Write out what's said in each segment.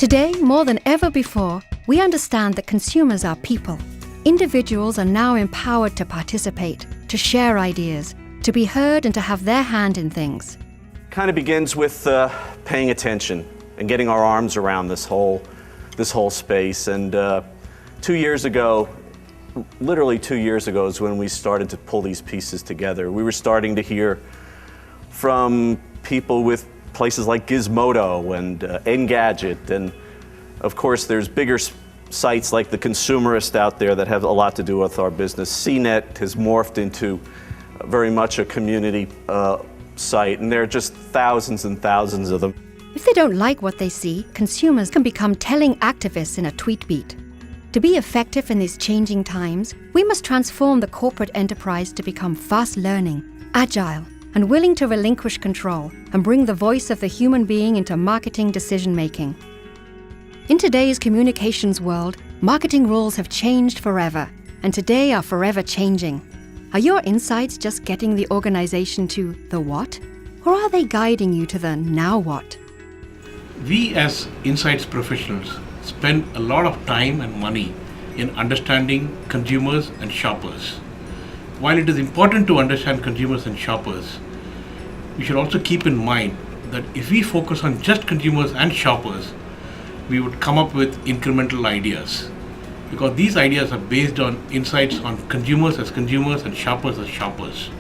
Today, more than ever before, we understand that consumers are people. Individuals are now empowered to participate, to share ideas, to be heard and to have their hand in things. Kind of begins with paying attention and getting our arms around this whole space. And 2 years ago, literally 2 years ago, is when we started to pull these pieces together. We were starting to hear from people with places like Gizmodo and Engadget, and of course there's bigger sites like The Consumerist out there that have a lot to do with our business. CNET has morphed into very much a community site, and there are just thousands and thousands of them. If they don't like what they see, consumers can become telling activists in a tweet beat. To be effective in these changing times, we must transform the corporate enterprise to become fast-learning, agile, and willing to relinquish control and bring the voice of the human being into marketing decision-making. In today's communications world, marketing rules have changed forever, and today are forever changing. Are your insights just getting the organization to the what? Or are they guiding you to the now what? We as insights professionals spend a lot of time and money in understanding consumers and shoppers. While it is important to understand consumers and shoppers, we should also keep in mind that if we focus on just consumers and shoppers, we would come up with incremental ideas, because these ideas are based on insights on consumers and shoppers as shoppers.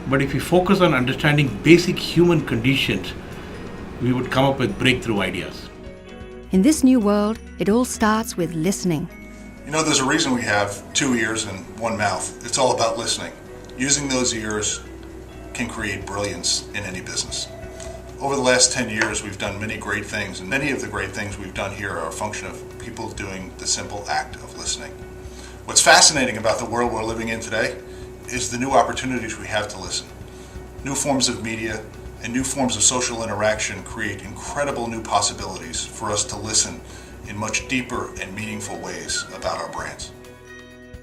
But if we focus on understanding basic human conditions, we would come up with breakthrough ideas. In this new world, it all starts with listening. You know, there's a reason we have 2 ears and 1 mouth. It's all about listening. Using those ears can create brilliance in any business. Over the last 10 years, we've done many great things, and many of the great things we've done here are a function of people doing the simple act of listening. What's fascinating about the world we're living in today is the new opportunities we have to listen. New forms of media and new forms of social interaction create incredible new possibilities for us to listen in much deeper and meaningful ways about our brands.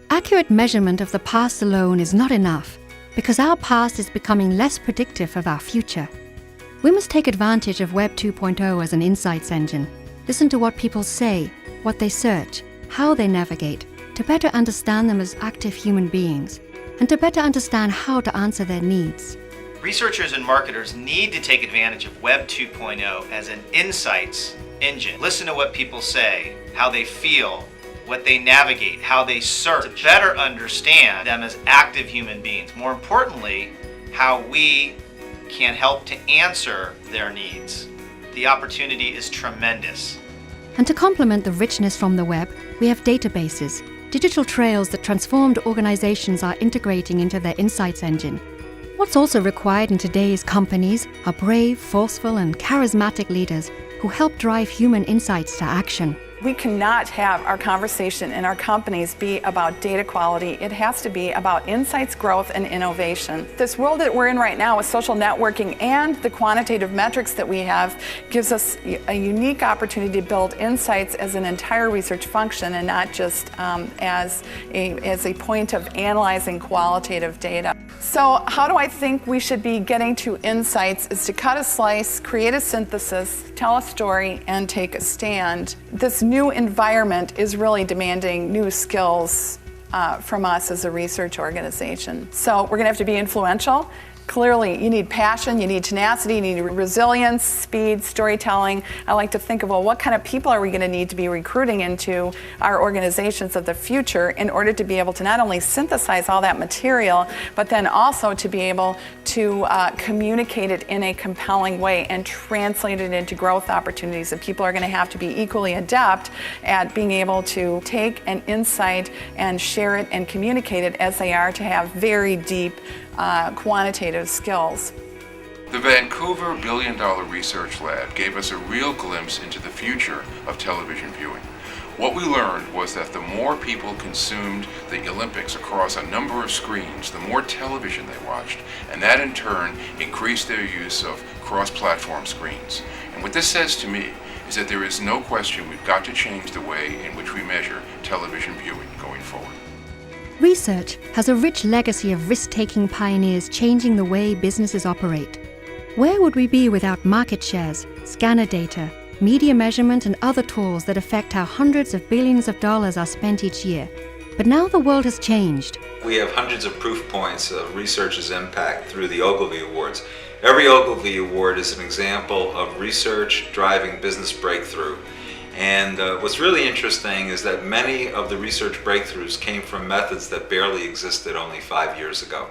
Accurate measurement of the past alone is not enough, because our past is becoming less predictive of our future. We must take advantage of Web 2.0 as an insights engine, listen to what people say, what they search, how they navigate, to better understand them as active human beings, and to better understand how to answer their needs. Researchers and marketers need to take advantage of Web 2.0 as an insights engine. Listen to what people say, how they feel, what they navigate, how they search, to better understand them as active human beings. More importantly, how we can help to answer their needs. The opportunity is tremendous. And to complement the richness from the web, we have databases, digital trails that transformed organizations are integrating into their insights engine. What's also required in today's companies are brave, forceful, and charismatic leaders who help drive human insights to action. We cannot have our conversation in our companies be about data quality. It has to be about insights, growth, and innovation. This world that we're in right now with social networking and the quantitative metrics that we have gives us a unique opportunity to build insights as an entire research function and not just as a point of analyzing qualitative data. So how do I think we should be getting to insights is to cut a slice, create a synthesis, tell a story, and take a stand. This new environment is really demanding new skills from us as a research organization. So we're going to have to be influential. Clearly, you need passion, you need tenacity, you need resilience, speed, storytelling. I like to think of, well, what kind of people are we going to need to be recruiting into our organizations of the future in order to be able to not only synthesize all that material, but then also to be able to communicate it in a compelling way and translate it into growth opportunities. And people are going to have to be equally adept at being able to take an insight and share it and communicate it as they are to have very deep quantitative skills. The Vancouver Billion-Dollar Research Lab gave us a real glimpse into the future of television viewing. What we learned was that the more people consumed the Olympics across a number of screens, the more television they watched, and that in turn increased their use of cross-platform screens. And what this says to me is that there is no question we've got to change the way in which we measure television viewing going forward. Research has a rich legacy of risk-taking pioneers changing the way businesses operate. Where would we be without market shares, scanner data, media measurement, and other tools that affect how hundreds of billions of dollars are spent each year. But now the world has changed. We have hundreds of proof points of research's impact through the Ogilvy Awards. Every Ogilvy Award is an example of research driving business breakthrough. And what's really interesting is that many of the research breakthroughs came from methods that barely existed only 5 years ago.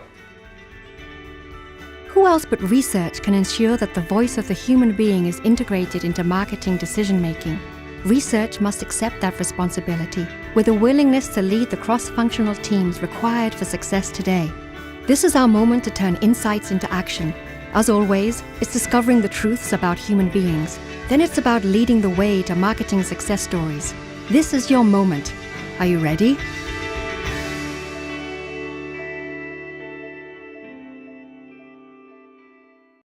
Who else but research can ensure that the voice of the human being is integrated into marketing decision-making? Research must accept that responsibility with a willingness to lead the cross-functional teams required for success today. This is our moment to turn insights into action. As always, it's discovering the truths about human beings. Then it's about leading the way to marketing success stories. This is your moment. Are you ready?